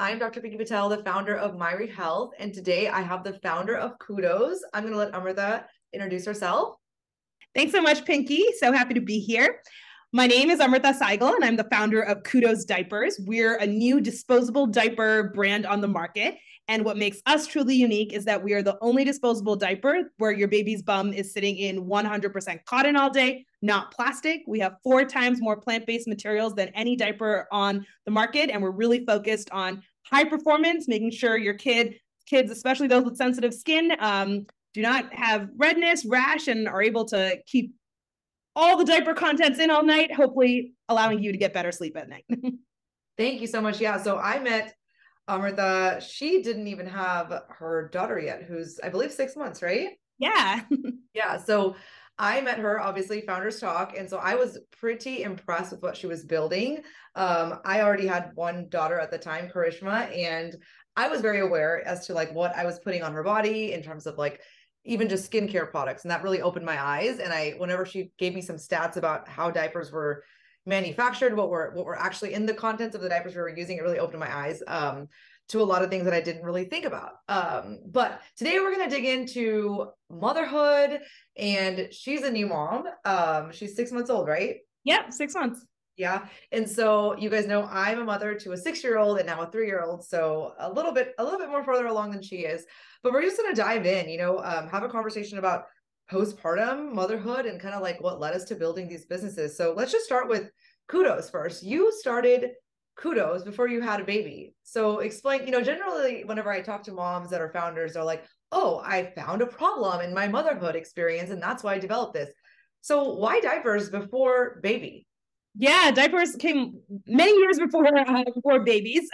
I'm Dr. Pinky Patel, the founder of Myri Health, and today I have the founder of Kudos. I'm going to let Amrita introduce herself. Thanks so much, Pinky. So happy to be here. My name is Amrita Saigal, and I'm the founder of Kudos Diapers. We're a new disposable diaper brand on the market. And what makes us truly unique is that we are the only disposable diaper where your baby's bum is sitting in 100% cotton all day, not plastic. We have 4 times more plant-based materials than any diaper on the market. And we're really focused on high performance, making sure your kids, especially those with sensitive skin, do not have redness, rash, and are able to keep all the diaper contents in all night, hopefully allowing you to get better sleep at night. Thank you so much. Yeah, so I met Amrita. She didn't even have her daughter yet, who's, I believe, 6 months, right? Yeah. Yeah, so I met her, obviously, Founders Talk, and so I was pretty impressed with what she was building. I already had one daughter at the time, Karishma, and I was very aware as to like what I was putting on her body in terms of like even just skincare products. And that really opened my eyes. And whenever she gave me some stats about how diapers were manufactured, what were actually in the contents of the diapers we were using, it really opened my eyes to a lot of things that I didn't really think about. But today we're going to dig into motherhood, and she's a new mom. She's 6 months old, right? Yep, 6 months. Yeah. And so you guys know I'm a mother to a 6-year-old and now a 3-year-old. So a little bit more further along than she is, but we're just going to dive in, have a conversation about postpartum motherhood and kind of like what led us to building these businesses. So let's just start with Kudos first. You started Kudos before you had a baby. So explain, generally whenever I talk to moms that are founders, they're like, oh, I found a problem in my motherhood experience, and that's why I developed this. So why diapers before baby? Yeah, diapers came many years before babies.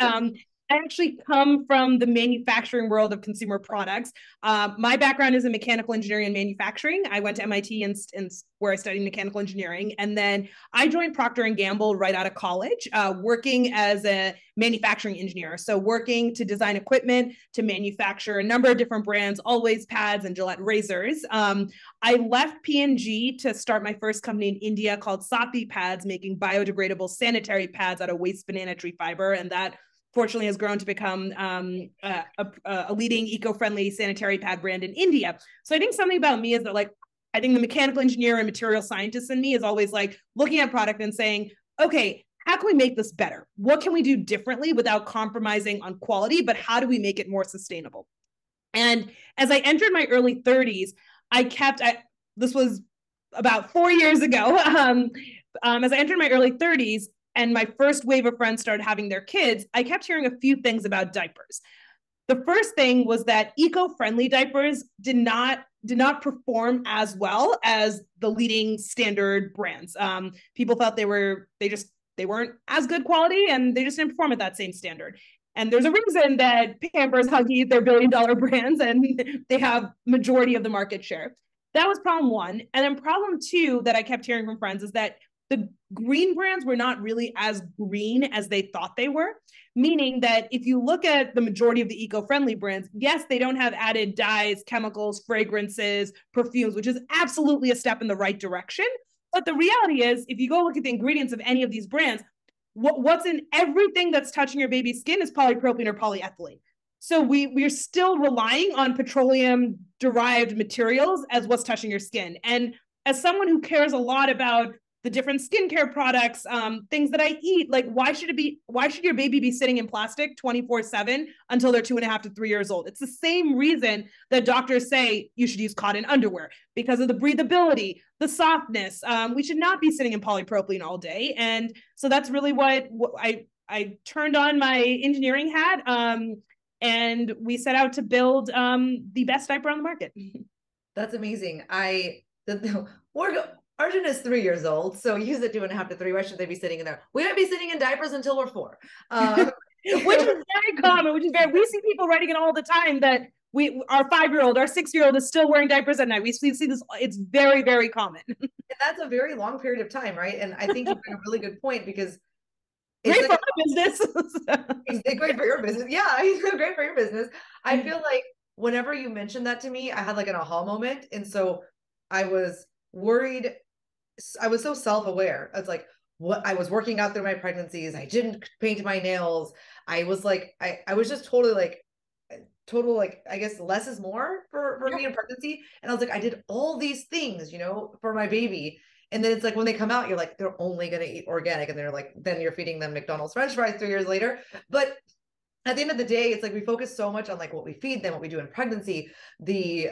I actually come from the manufacturing world of consumer products. My background is in mechanical engineering and manufacturing. I went to MIT and where I studied mechanical engineering. And then I joined Procter & Gamble right out of college, working as a manufacturing engineer. So working to design equipment to manufacture a number of different brands, Always pads and Gillette razors. I left P&G to start my first company in India called Sapi Pads, making biodegradable sanitary pads out of waste banana tree fiber. And that fortunately has grown to become a leading eco-friendly sanitary pad brand in India. So I think something about me is that I think the mechanical engineer and material scientist in me is always like looking at product and saying, okay, how can we make this better? What can we do differently without compromising on quality, but how do we make it more sustainable? And as I entered my early 30s, this was about 4 years ago. As I entered my early 30s, and my first wave of friends started having their kids, I kept hearing a few things about diapers. The first thing was that eco-friendly diapers did not perform as well as the leading standard brands. People thought they weren't as good quality, and they just didn't perform at that same standard. And there's a reason that Pampers, Huggies, they're billion-dollar brands, and they have majority of the market share. That was problem one. And then problem two that I kept hearing from friends is that the green brands were not really as green as they thought they were, meaning that if you look at the majority of the eco-friendly brands, yes, they don't have added dyes, chemicals, fragrances, perfumes, which is absolutely a step in the right direction. But the reality is, if you go look at the ingredients of any of these brands, what's in everything that's touching your baby's skin is polypropylene or polyethylene. So we're still relying on petroleum-derived materials as what's touching your skin. And as someone who cares a lot about the different skincare products, things that I eat, like why should your baby be sitting in plastic 24/7 until they're 2.5 to 3 years old? It's the same reason that doctors say you should use cotton underwear, because of the breathability, the softness. We should not be sitting in polypropylene all day. And so that's really what I turned on my engineering hat, and we set out to build the best diaper on the market. That's amazing. Arjun is 3 years old, so use it 2.5 to 3. Why should they be sitting in there? We might be sitting in diapers until we're 4. Which is very common, we see people writing it all the time that our 5-year-old, our 6-year-old is still wearing diapers at night. We see this, it's very, very common. And that's a very long period of time, right? And I think you bring a really good point, because it's great for our business. It's great for your business. Yeah, great for your business. I feel like whenever you mentioned that to me, I had like an aha moment. And so I was worried. I was so self-aware. I was like, what I was working out through my pregnancies. I didn't paint my nails. I was like, I was just totally like, total, like, I guess less is more for me in pregnancy. And I was like, I did all these things, for my baby. And then it's like when they come out, you're like, they're only going to eat organic. And they're like, then you're feeding them McDonald's French fries 3 years later. But at the end of the day, it's like we focus so much on like what we feed them, what we do in pregnancy, the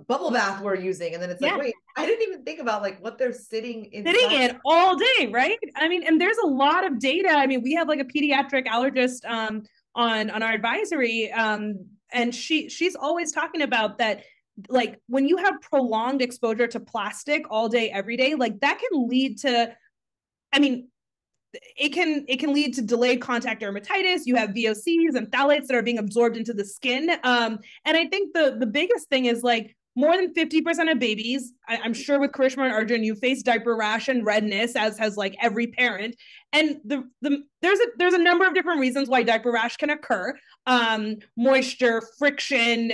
bubble bath we're using. And then it's like, wait, I didn't even think about like what they're sitting in all day, right? I mean, and there's a lot of data. I mean, we have like a pediatric allergist on our advisory, and she's always talking about that, like when you have prolonged exposure to plastic all day, every day, like that can lead to, I mean, it can lead to delayed contact dermatitis. You have VOCs and phthalates that are being absorbed into the skin. And I think the biggest thing is like more than 50% of babies, I'm sure with Karishma and Arjun, you face diaper rash and redness, as has like every parent. And there's a number of different reasons why diaper rash can occur. Moisture, friction,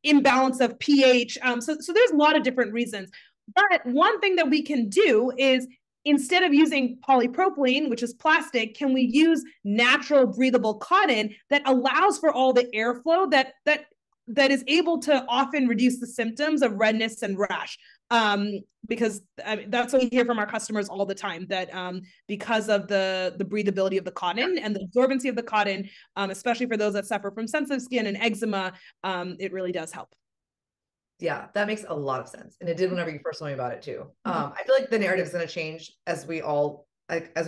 imbalance of pH. So there's a lot of different reasons. But one thing that we can do is, instead of using polypropylene, which is plastic, can we use natural breathable cotton that allows for all the airflow that is able to often reduce the symptoms of redness and rash? Because that's what we hear from our customers all the time, that because of the breathability of the cotton and the absorbency of the cotton, especially for those that suffer from sensitive skin and eczema, it really does help. Yeah, that makes a lot of sense. And it did whenever you first told me about it too. I feel like the narrative is going to change as we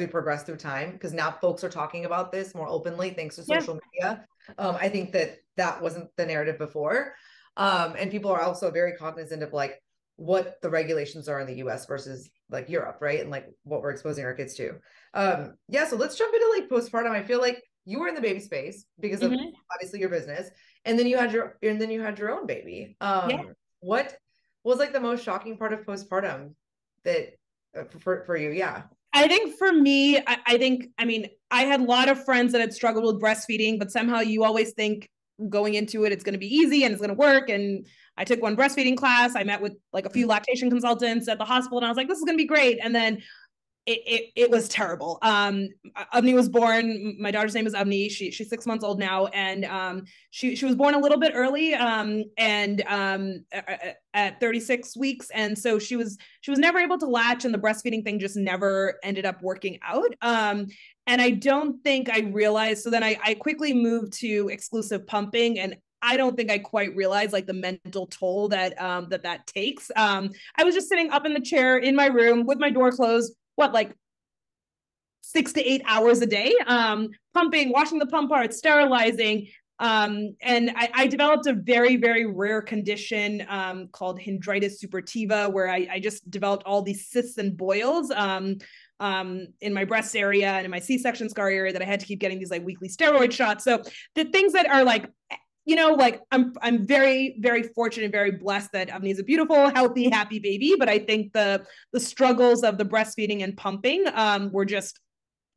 progress through time, because now folks are talking about this more openly thanks to social media. I think that wasn't the narrative before. And people are also very cognizant of like what the regulations are in the US versus like Europe, right? And like what we're exposing our kids to. So let's jump into like postpartum. I feel like you were in the baby space because of obviously your business, and then you had your own baby. What was like the most shocking part of postpartum that for you? Yeah. I think for me, I mean, I had a lot of friends that had struggled with breastfeeding, but somehow you always think going into it, it's going to be easy and it's going to work. And I took one breastfeeding class. I met with like a few lactation consultants at the hospital, and I was like, this is going to be great. And then it was terrible. Avni was born. My daughter's name is Avni. She's 6 months old now, and she was born a little bit early, and at 36 weeks, and so she was never able to latch, and the breastfeeding thing just never ended up working out. And I don't think I realized. So then I quickly moved to exclusive pumping, and I don't think I quite realized like the mental toll that that takes. I was just sitting up in the chair in my room with my door closed, like 6 to 8 hours a day, pumping, washing the pump parts, sterilizing. And I developed a very, very rare condition called hydritis suppurativa, where I just developed all these cysts and boils in my breast area and in my C-section scar area that I had to keep getting these like weekly steroid shots. So the things that are like, like I'm very, very fortunate and very blessed that Avni is a beautiful, healthy, happy baby. But I think the struggles of the breastfeeding and pumping were just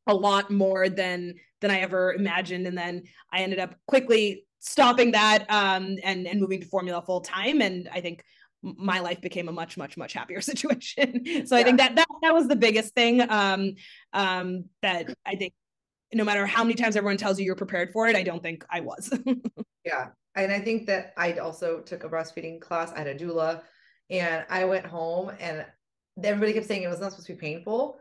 a lot more than I ever imagined. And then I ended up quickly stopping that and moving to formula full time. And I think my life became a much, much, much happier situation. So I think that was the biggest thing that I think, no matter how many times everyone tells you you're prepared for it, I don't think I was. Yeah. And I think that I also took a breastfeeding class. I had a doula, and I went home, and everybody kept saying it was not supposed to be painful.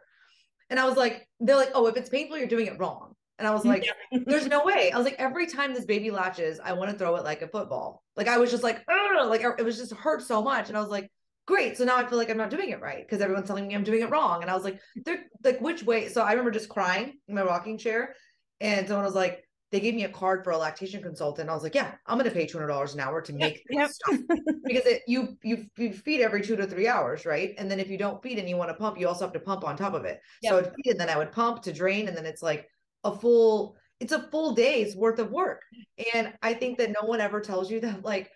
And I was like, they're like, oh, if it's painful, you're doing it wrong. And I was like, there's no way. I was like, every time this baby latches, I want to throw it like a football. Like I was just like, like it was just hurt so much. And I was like, great. So now I feel like I'm not doing it right because everyone's telling me I'm doing it wrong. And I was like, they're like, which way? So I remember just crying in my rocking chair, and someone was like, they gave me a card for a lactation consultant. I was like, yeah, I'm going to pay $200 an hour to make this stuff, because you feed every 2 to 3 hours, right? And then if you don't feed and you want to pump, you also have to pump on top of it. So I'd feed, and then I would pump to drain, and then it's like it's a full day's worth of work. And I think that no one ever tells you that, like,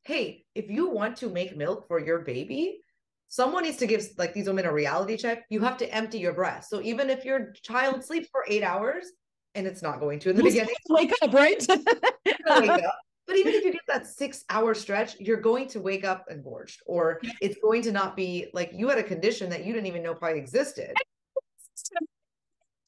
hey, if you want to make milk for your baby, someone needs to give like these women a reality check. You have to empty your breast. So even if your child sleeps for 8 hours, and it's not going to in the beginning, wake up, right? wake up. But even if you get that 6 hour stretch, you're going to wake up engorged, or it's going to not be like you had a condition that you didn't even know probably existed.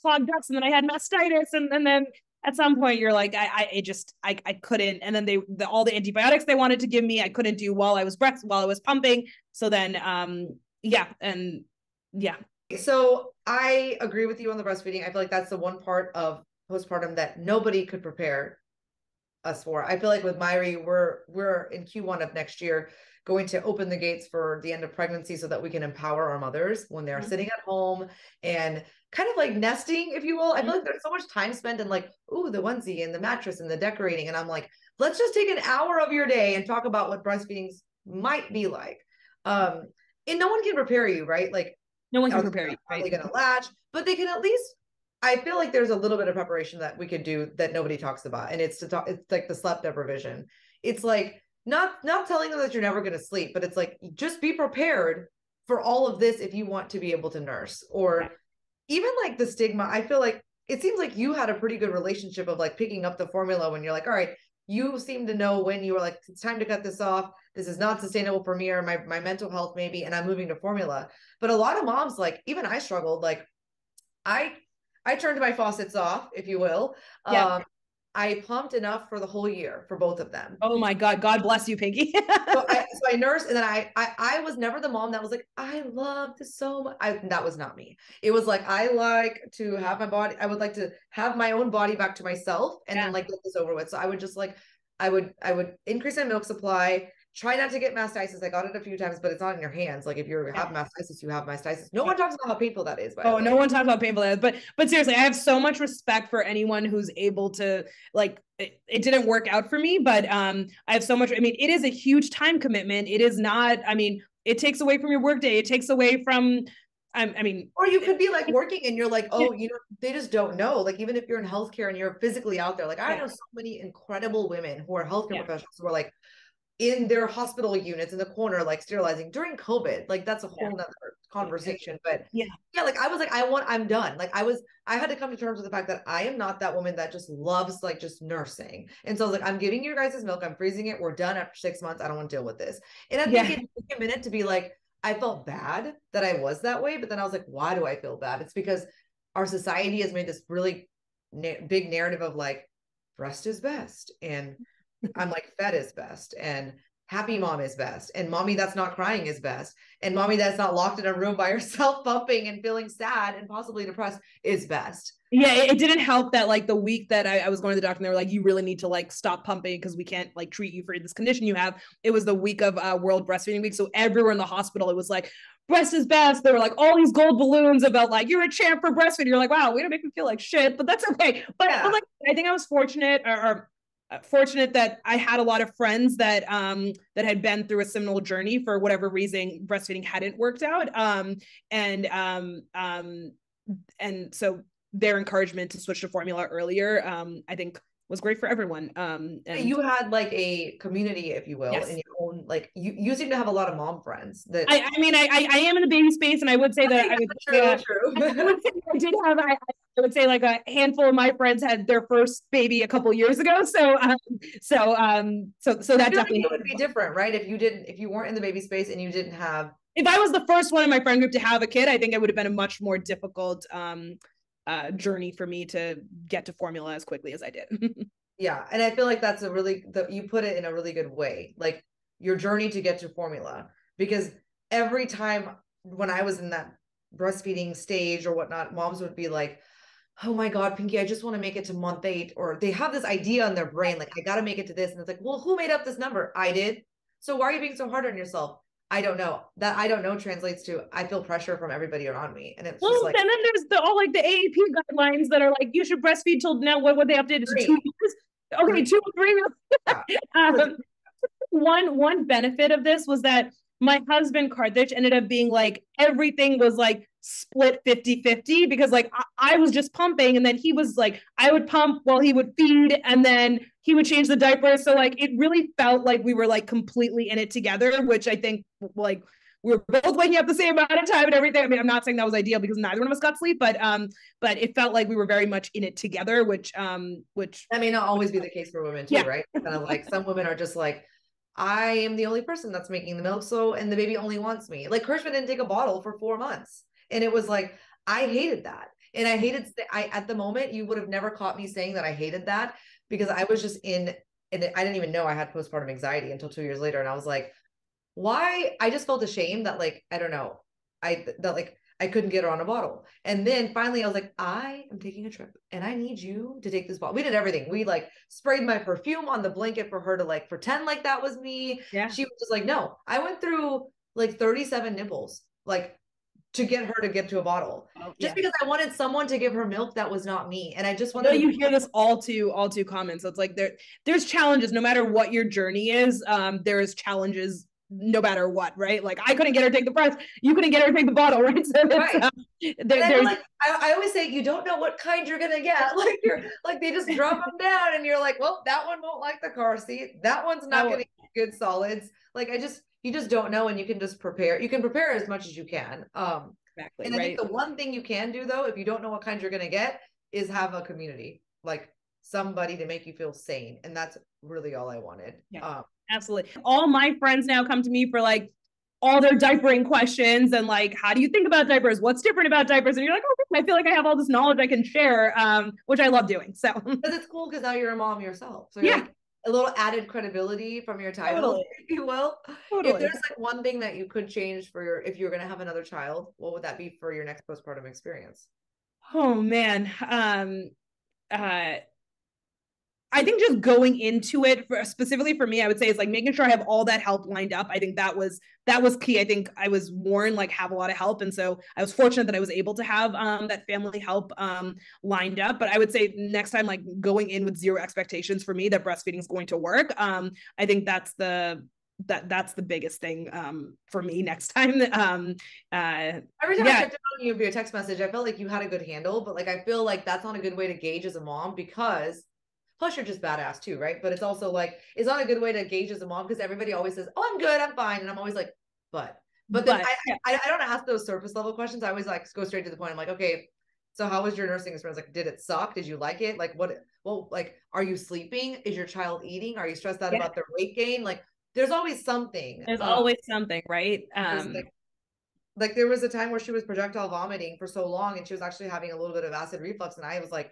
clogged ducts, and then I had mastitis, and then at some point you're like, I couldn't. And then all the antibiotics they wanted to give me, I couldn't do while I was pumping. So then, yeah. And yeah. So I agree with you on the breastfeeding. I feel like that's the one part of postpartum that nobody could prepare us for. I feel like with Myri, we're in Q1 of next year going to open the gates for the end of pregnancy so that we can empower our mothers when they're sitting at home and kind of like nesting, if you will. I feel like there's so much time spent in like, ooh, the onesie and the mattress and the decorating. And I'm like, let's just take an hour of your day and talk about what breastfeeding might be like. And no one can prepare you, right? Like, no one can prepare you. Right? They're going to latch, but they can at least, I feel like there's a little bit of preparation that we could do that nobody talks about. And it's like the sleep deprivation. It's like not telling them that you're never going to sleep, but it's like, just be prepared for all of this if you want to be able to nurse. Or even like the stigma. I feel like it seems like you had a pretty good relationship of like picking up the formula when you're like, all right, you seem to know when you were like, it's time to cut this off. This is not sustainable for me or my mental health maybe, and I'm moving to formula. But a lot of moms, like even I struggled, like I turned my faucets off, if you will. Yeah. I pumped enough for the whole year for both of them. Oh my God. God bless you, Pinky. so I nursed, and then I was never the mom that was like, I love this so much. That was not me. It was like, I like to have my body. I would like to have my own body back to myself and then like get this over with. So I would just like, I would increase my milk supply. Try not to get mastitis. I got it a few times, but it's not in your hands. Like if you have mastitis, you have mastitis. No one talks about how painful that is. Oh, no one talks about painful that is. But seriously, I have so much respect for anyone who's able to like. It didn't work out for me, but I have so much. I mean, it is a huge time commitment. It is not. I mean, it takes away from your workday. It takes away from. I mean, or you could be like working and you're like, oh, you know, they just don't know. Like even if you're in healthcare and you're physically out there, like I know so many incredible women who are healthcare professionals who are like in their hospital units in the corner, like sterilizing during COVID. Like that's a whole nother conversation. But like I was like, I'm done. Like I had to come to terms with the fact that I am not that woman that just loves like just nursing. And so I was like, I'm giving you guys this milk, I'm freezing it, we're done after 6 months. I don't want to deal with this. And I think it took a minute to be like, I felt bad that I was that way. But then I was like, why do I feel bad? It's because our society has made this really big narrative of like breast is best. And I'm like, fed is best, and happy mom is best, and mommy that's not crying is best, and mommy that's not locked in a room by herself pumping and feeling sad and possibly depressed is best. Yeah, it didn't help that like the week that I was going to the doctor and they were like, you really need to like stop pumping because we can't like treat you for this condition you have. It was the week of World Breastfeeding Week. So everywhere in the hospital, it was like, breast is best. There were like all these gold balloons about like, you're a champ for breastfeeding. You're like, wow, we don't make me feel like shit, but that's okay. But like, I think I was fortunate fortunate that I had a lot of friends that that had been through a similar journey for whatever reason breastfeeding hadn't worked out, and so their encouragement to switch to formula earlier, I think was great for everyone. And you had like a community, if you will, in your own, like you seem to have a lot of mom friends that I mean I am in the baby space, and I would say that I would say I would say like a handful of my friends had their first baby a couple years ago. So that definitely would be different, right? If you weren't in the baby space and you didn't have. If I was the first one in my friend group to have a kid, I think it would have been a much more difficult journey for me to get to formula as quickly as I did. Yeah, and I feel like that's you put it in a really good way, like your journey to get to formula, because every time when I was in that breastfeeding stage or whatnot, moms would be like, oh my God, Pinky, I just want to make it to month 8. Or they have this idea in their brain, like, I got to make it to this. And it's like, well, who made up this number? I did. So why are you being so hard on yourself? I don't know. That I don't know translates to I feel pressure from everybody around me. And it's just like, and then there's all like the AAP guidelines that are like, you should breastfeed till now. What they updated to 2 years? Okay, 2 or 3 years. One benefit of this was that my husband Karthik ended up being like, everything was like split 50-50, because like I was just pumping, and then he was like, I would pump while he would feed, and then he would change the diapers. So like it really felt like we were like completely in it together, which I think like we were both waking up the same amount of time and everything. I mean, I'm not saying that was ideal because neither one of us got sleep, but it felt like we were very much in it together, which that may not always be the case for women too, right? Kind of like some women are just like, I am the only person that's making the milk, and the baby only wants me. Like Kirschman didn't take a bottle for 4 months. And it was like, I hated that. And I hated, at the moment, you would have never caught me saying that I hated that, because I was just and I didn't even know I had postpartum anxiety until 2 years later. And I was like, why? I just felt ashamed that, like, I don't know, I couldn't get her on a bottle. And then finally I was like, I am taking a trip and I need you to take this bottle. We did everything. We like sprayed my perfume on the blanket for her to like pretend like that was me. Yeah. She was just like, no. I went through like 37 nipples, like, to get her to get to a bottle, just because I wanted someone to give her milk that was not me. And I just wanted you hear this all too common. So it's like there's challenges no matter what your journey is. There's challenges no matter what, right? Like I couldn't get her to take the breast, you couldn't get her to take the bottle, right? So right. Like, I always say, you don't know what kind you're gonna get. Like, you're like, they just drop them down and you're like, well, that one won't like the car seat, that one's not gonna get good solids. Like, you just don't know. And you can just prepare. You can prepare as much as you can. Exactly. And I think the one thing you can do, though, if you don't know what kind you're gonna get, is have a community, like somebody to make you feel sane. And that's really all I wanted. Yeah. Absolutely. All my friends now come to me for like all their diapering questions and like, how do you think about diapers? What's different about diapers? And you're like, oh, I feel like I have all this knowledge I can share, which I love doing. So because it's cool, because now you're a mom yourself. So you're like a little added credibility from your title, if you will. If there's like one thing that you could change for if you're going to have another child, what would that be for your next postpartum experience? Oh man. I think just going into it, specifically for me, I would say it's like making sure I have all that help lined up. I think that was key. I think I was warned like have a lot of help, and so I was fortunate that I was able to have that family help lined up. But I would say next time, like going in with zero expectations for me that breastfeeding is going to work. I think that's the biggest thing for me next time. Every time I checked in on you via text message, I felt like you had a good handle, but like I feel like that's not a good way to gauge as a mom, because plus you're just badass too, right? But it's also like, it's not a good way to gauge as a mom, because everybody always says, oh, I'm good, I'm fine. And I'm always like, but then I don't ask those surface level questions. I always like go straight to the point. I'm like, okay, so how was your nursing experience? Like, did it suck? Did you like it? Like, like, are you sleeping? Is your child eating? Are you stressed out about their weight gain? Like, there's always something. There's always something, right? Like there was a time where she was projectile vomiting for so long, and she was actually having a little bit of acid reflux. And I was like,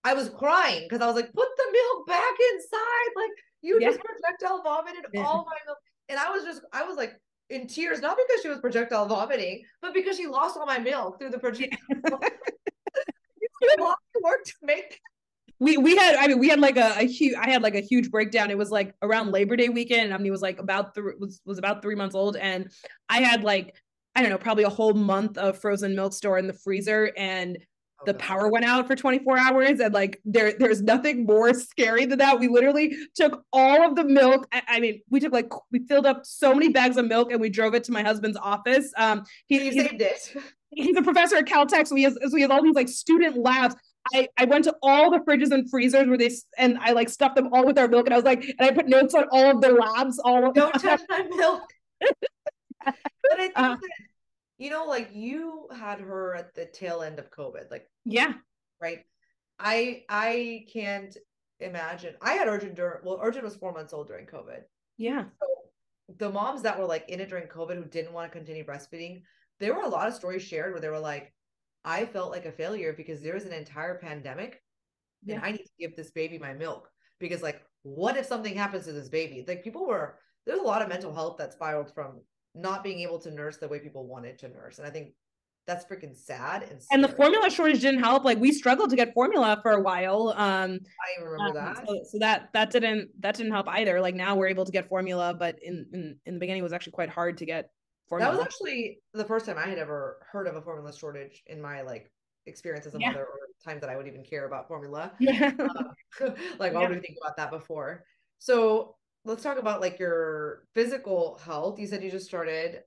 I was crying because I was like, put the milk back inside. Like, you just projectile vomited all my milk. And I was like in tears, not because she was projectile vomiting, but because she lost all my milk through the projectile. A lot of work to make. We had like a huge breakdown. It was like around Labor Day weekend, and he was like was about 3 months old, and I had like, I don't know, probably a whole month of frozen milk stored in the freezer, and the power went out for 24 hours. And like, there's nothing more scary than that. We literally took all of the milk. I mean, we filled up so many bags of milk and we drove it to my husband's office. He saved it. He's a professor at Caltech. So he has all these like student labs. I went to all the fridges and freezers and I like stuffed them all with our milk. And I was like, and I put notes on all of their labs. Don't touch my milk. But I think that, you know, like you had her at the tail end of COVID, like, right. I can't imagine. I had Arjun Arjun was 4 months old during COVID. So the moms that were like in it during COVID who didn't want to continue breastfeeding, there were a lot of stories shared where they were like, I felt like a failure because there was an entire pandemic and I need to give this baby my milk, because like, what if something happens to this baby? Like there's a lot of mental health that spiraled from not being able to nurse the way people wanted to nurse. And I think that's freaking sad. And the formula shortage didn't help. Like we struggled to get formula for a while. I remember that. So that didn't help either. Like now we're able to get formula, but in the beginning it was actually quite hard to get formula. That was actually the first time I had ever heard of a formula shortage in my like experience as a mother, or time that I would even care about formula. Like, why would we think about that before? So let's talk about like your physical health. You said you just started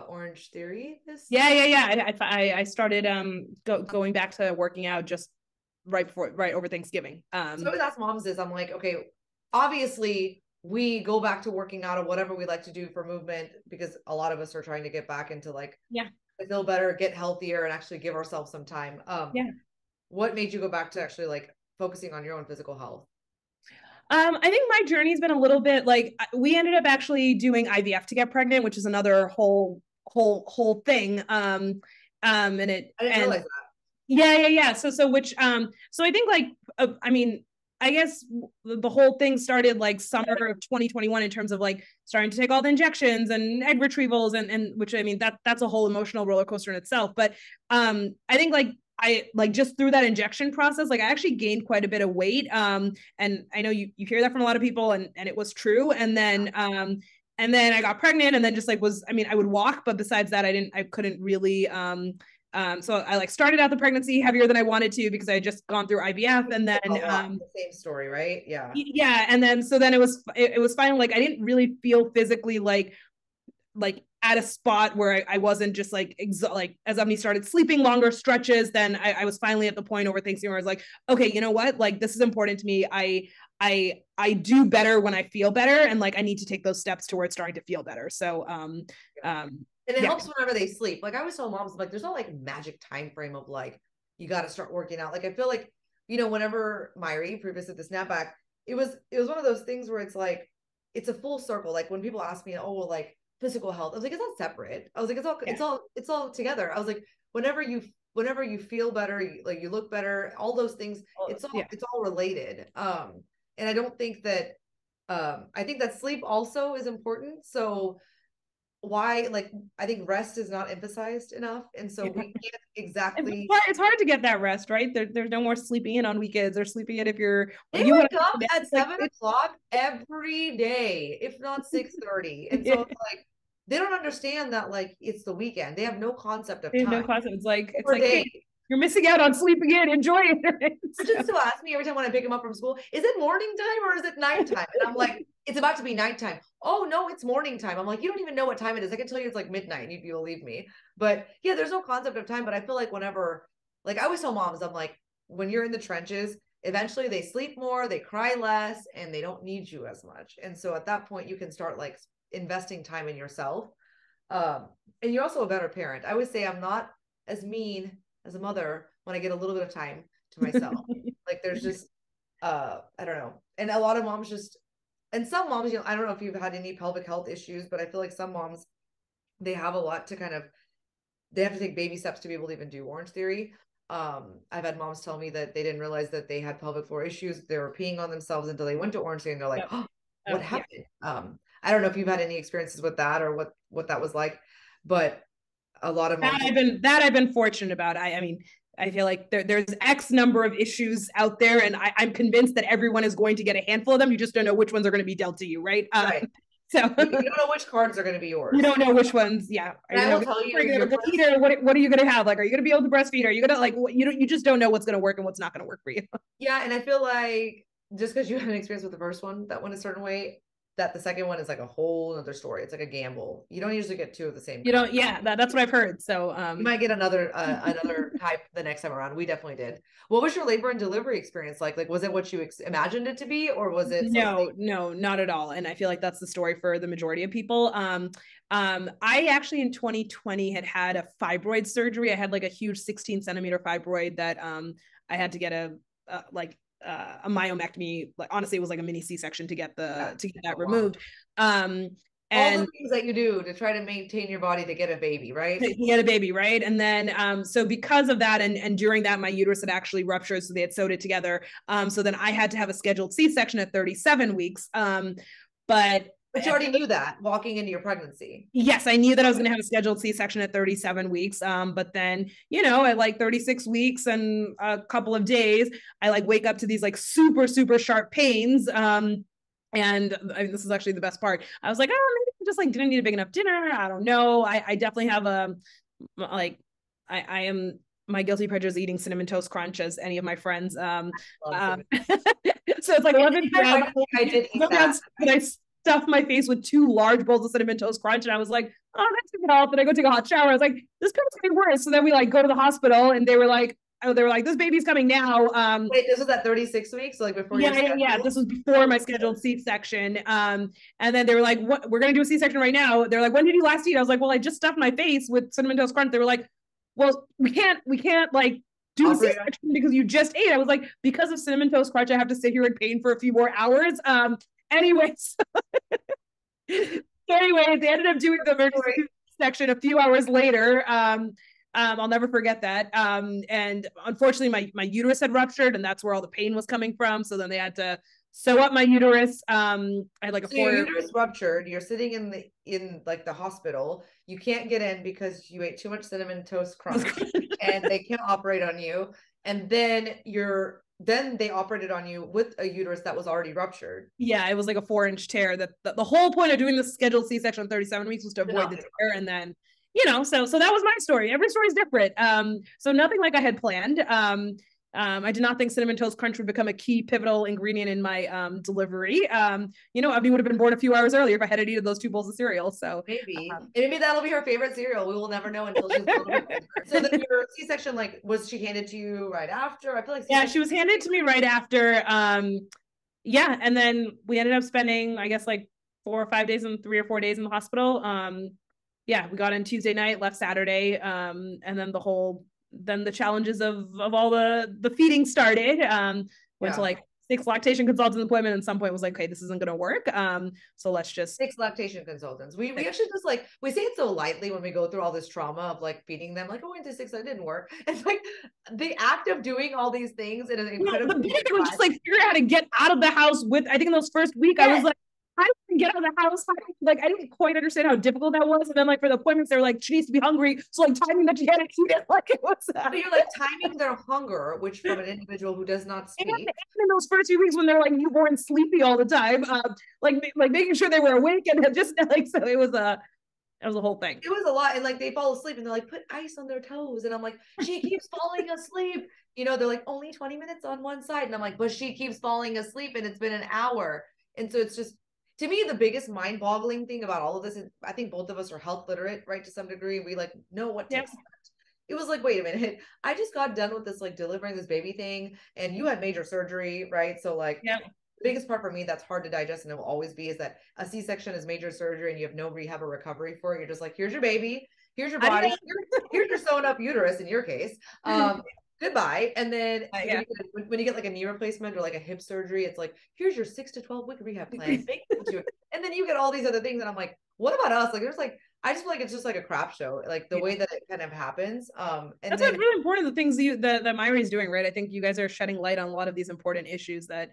Orange Theory this I started going back to working out just right over Thanksgiving. So I always ask moms this. I'm like, okay, obviously we go back to working out or whatever we like to do for movement, because a lot of us are trying to get back into like feel better, get healthier, and actually give ourselves some time. What made you go back to actually like focusing on your own physical health? I think my journey's been a little bit like, we ended up actually doing IVF to get pregnant, which is another whole thing. And I didn't realize that. Yeah. So I think like, I mean, I guess the whole thing started like summer of 2021 in terms of like starting to take all the injections and egg retrievals and which I mean that's a whole emotional roller coaster in itself. But I think like I like just through that injection process, like I actually gained quite a bit of weight. And I know you hear that from a lot of people and it was true. And then I got pregnant and then just like was, I mean, I would walk, but besides that, I couldn't really so I like started out the pregnancy heavier than I wanted to because I had just gone through IVF and then the same story, right? Yeah. yeah, and then so then it was finally like I didn't really feel physically like at a spot where I wasn't just like like as Emily started sleeping longer stretches, then I was finally at the point over Thanksgiving where I was like, okay, you know what? Like this is important to me. I do better when I feel better, and like I need to take those steps towards starting to feel better. So and it helps whenever they sleep. Like I always tell moms, like there's no like magic time frame of like you got to start working out. Like I feel like whenever Myri previous to the snapback, it was one of those things where it's like it's a full circle. Like when people ask me, oh well, like physical health, I was like it's not separate. I was like it's all together. I was like whenever you feel better, you look better, all those things, it's all related. And I don't think that I think that sleep also is important. So why like I think rest is not emphasized enough, and so we can't exactly. It's hard to get that rest, right? There's no more sleeping in on weekends or sleeping in if you're They wake up at 7 o'clock every day, if not 6:30, and so it's like they don't understand that like it's the weekend. They have no concept of time. No concept. It's like hey, you're missing out on sleeping in. Enjoy it. Right? Just still ask me every time when I pick them up from school, is it morning time or is it nighttime? And I'm like, it's about to be nighttime. Oh no, it's morning time. I'm like, you don't even know what time it is. I can tell you it's like midnight if you believe me. But yeah, there's no concept of time. But I feel like whenever, like I always tell moms, I'm like, when you're in the trenches, eventually they sleep more, they cry less, and they don't need you as much. And so at that point, you can start like investing time in yourself. And you're also a better parent. I always say I'm not as mean as a mother when I get a little bit of time to myself. Like there's just I don't know. And a lot of moms just, and some moms, I don't know if you've had any pelvic health issues, but I feel like some moms, they have a lot to they have to take baby steps to be able to even do Orange Theory. I've had moms tell me that they didn't realize that they had pelvic floor issues. They were peeing on themselves until they went to Orange Theory and they're like, oh, what happened? I don't know if you've had any experiences with that or what that was like, but a lot of moms I've been fortunate about. I mean, I feel like there's X number of issues out there, and I'm convinced that everyone is going to get a handful of them. You just don't know which ones are going to be dealt to you, right? Right. So you don't know which cards are going to be yours. You don't know which ones. Yeah. And I will tell you, what are you going to have? Like, are you going to be able to breastfeed? Are you going to like you just don't know what's going to work and what's not going to work for you. Yeah, and I feel like just because you had an experience with the first one that went a certain way, that the second one is like a whole other story. It's like a gamble. You don't usually get two of the same. You don't. Yeah, that's what I've heard. So you might get another type the next time around. We definitely did. What was your labor and delivery experience like? Like, was it what you imagined it to be, or was it? No, not at all. And I feel like that's the story for the majority of people. I actually in 2020 had a fibroid surgery. I had like a huge 16-centimeter fibroid that I had to get a myomectomy. Like honestly, it was like a mini C-section to get that removed. And all the things that you do to try to maintain your body to get a baby, right? To get a baby, right? And then so because of that, and during that, my uterus had actually ruptured, so they had sewed it together. So then I had to have a scheduled C-section at 37 weeks. But you already knew that walking into your pregnancy. Yes, I knew that I was going to have a scheduled C-section at 37 weeks. But then, at like 36 weeks and a couple of days, I like wake up to these like super, super sharp pains. And this is actually the best part. I was like, oh, maybe I just like didn't eat a big enough dinner. I don't know. I definitely have I am, my guilty pleasure is eating Cinnamon Toast Crunch, as any of my friends. So it's like 11 p.m. I did eat that. And I stuffed my face with 2 large bowls of Cinnamon Toast Crunch, and I was like, oh, that's good health. And I go take a hot shower. I was like, this could be worse. So then we like go to the hospital, and they were like, this baby's coming now. Wait, this was at 36 weeks, like before? Yeah. This was before my scheduled C-section. And then they were like, "What? We're gonna do a C-section right now." They're like, "When did you last eat?" I was like, "Well, I just stuffed my face with Cinnamon Toast Crunch." They were like, "Well, we can't like do a C-section because you just ate." I was like, "Because of Cinnamon Toast Crunch, I have to sit here in pain for a few more hours." Anyways, they ended up doing the emergency section a few hours later. I'll never forget that. And unfortunately, my uterus had ruptured, and that's where all the pain was coming from. So then they had to sew up my uterus. I had like a so your uterus ruptured. You're sitting in like the hospital. You can't get in because you ate too much cinnamon toast crunch, and they can't operate on you. And then they operated on you with a uterus that was already ruptured. Yeah, it was like a 4-inch tear. That the whole point of doing the scheduled C-section 37 weeks was to avoid the tear, and then so that was my story. Every story is different. So nothing like I had planned. I did not think cinnamon toast crunch would become a key pivotal ingredient in my delivery. Evie would have been born a few hours earlier if I had eaten those 2 bowls of cereal. So maybe that'll be her favorite cereal. We will never know until she's a little bit older. So then your C-section, like, was she handed to you right after? I feel like she was handed to me right after. And then we ended up spending, I guess, like 4 or 5 days and 3 or 4 days in the hospital. We got in Tuesday night, left Saturday, and then the challenges of all the feeding started. Went to like 6 lactation consultant appointment, and at some point was like, okay, this isn't going to work. So let's just 6 lactation consultants. We actually just like, we say it so lightly when we go through all this trauma of like feeding them, like, oh, I went to 6, that didn't work. It's like the act of doing all these things in an incredible. The big thing was just like figure out how to get out of the house with. I think in those first week, I was like, how do I get out of the house? Like, I didn't quite understand how difficult that was. And then, like, for the appointments, they were like, she needs to be hungry. So, like, timing that she had to eat it, like, it was. So you're like timing their hunger, which from an individual who does not speak. And in those first few weeks when they're like newborn, sleepy all the time, like making sure they were awake and just like, so it was a whole thing. It was a lot. And like, they fall asleep and they're like, put ice on their toes. And I'm like, she keeps falling asleep. They're like, only 20 minutes on one side. And I'm like, but she keeps falling asleep and it's been an hour. And so it's just, to me, the biggest mind-boggling thing about all of this is I think both of us are health literate, right, to some degree. We like know what to expect. It was like, wait a minute, I just got done with this like delivering this baby thing, and you had major surgery, right? So like, the biggest part for me that's hard to digest, and it will always be, is that a C-section is major surgery, and you have no rehab or recovery for it. You're just like, here's your baby, here's your body, here's your sewn up uterus in your case. Goodbye. And then when you get like a knee replacement or like a hip surgery, it's like, here's your 6 to 12 week rehab plan. And then you get all these other things. And I'm like, what about us? Like, there's like, I just feel like it's just like a crap show, like the way that it kind of happens. And that's really important. The things that Myra is doing, right? I think you guys are shedding light on a lot of these important issues that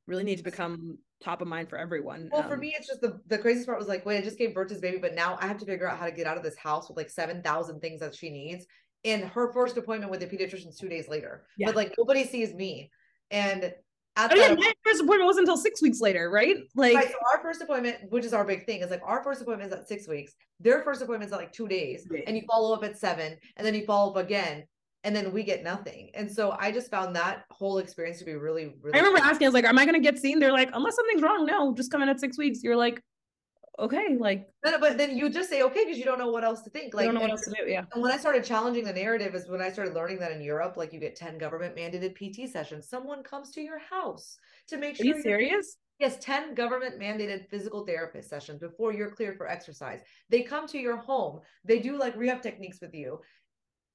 really need to become top of mind for everyone. Well, for me, it's just the craziest part was like, wait, I just gave birth to this baby, but now I have to figure out how to get out of this house with like 7,000 things that she needs. In her first appointment with the pediatrician 2 days later, but like nobody sees me. And my first appointment wasn't until 6 weeks later, right? Like, right, so our first appointment, which is our big thing, is like our first appointment is at 6 weeks. Their first appointment is at like 2 days, and you follow up at 7, and then you follow up again, and then we get nothing. And so I just found that whole experience to be really, really. I remember asking, I was like, "Am I going to get seen?" They're like, "Unless something's wrong, no, just come in at 6 weeks." You're like, okay, like, but then you just say okay because you don't know what else to think. Like, you don't know what else to do. Yeah. And when I started challenging the narrative is when I started learning that in Europe, like, you get 10 government mandated PT sessions. Someone comes to your house to make sure. Are you serious? Yes, 10 government mandated physical therapist sessions before you're cleared for exercise. They come to your home. They do like rehab techniques with you.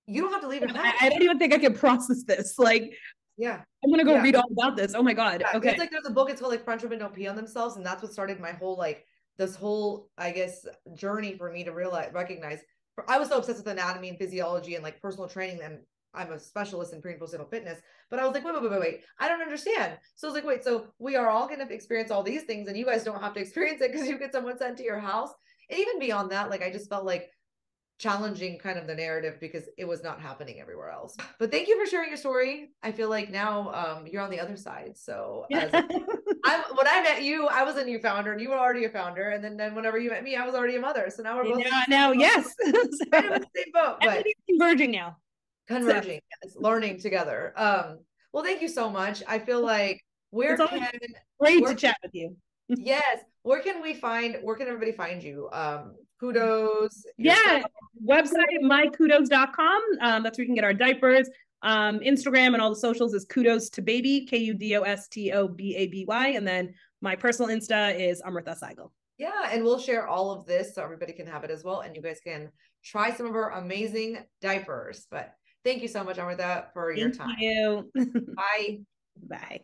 You don't have to leave your house. I don't even think I can process this. Like, I'm gonna go read all about this. Oh my god. Okay. It's like there's a book. It's called like French Women Don't Pee on Themselves, and that's what started my whole this whole, I guess, journey for me to recognize. I was so obsessed with anatomy and physiology and like personal training, and I'm a specialist in pre and postnatal fitness, but I was like, wait, I don't understand. So I was like, wait, so we are all going to experience all these things, and you guys don't have to experience it because you get someone sent to your house. And even beyond that, like, I just felt like challenging kind of the narrative because it was not happening everywhere else. But thank you for sharing your story. I feel like now you're on the other side. So when I met you, I was a new founder and you were already a founder. And then whenever you met me, I was already a mother. So now we're both yes. kind of in the same boat, but converging now. Converging, yes, learning together. Well, thank you so much. I feel like great to chat with you. Yes. Where can everybody find you? Kudos. Website mykudos.com. That's where you can get our diapers. Instagram and all the socials is kudos to baby, KUDOSTOBABY. And then my personal Insta is Amrita Saigal. Yeah, and we'll share all of this so everybody can have it as well. And you guys can try some of our amazing diapers. But thank you so much, Amrita, for your time. Thank you. Bye. Bye.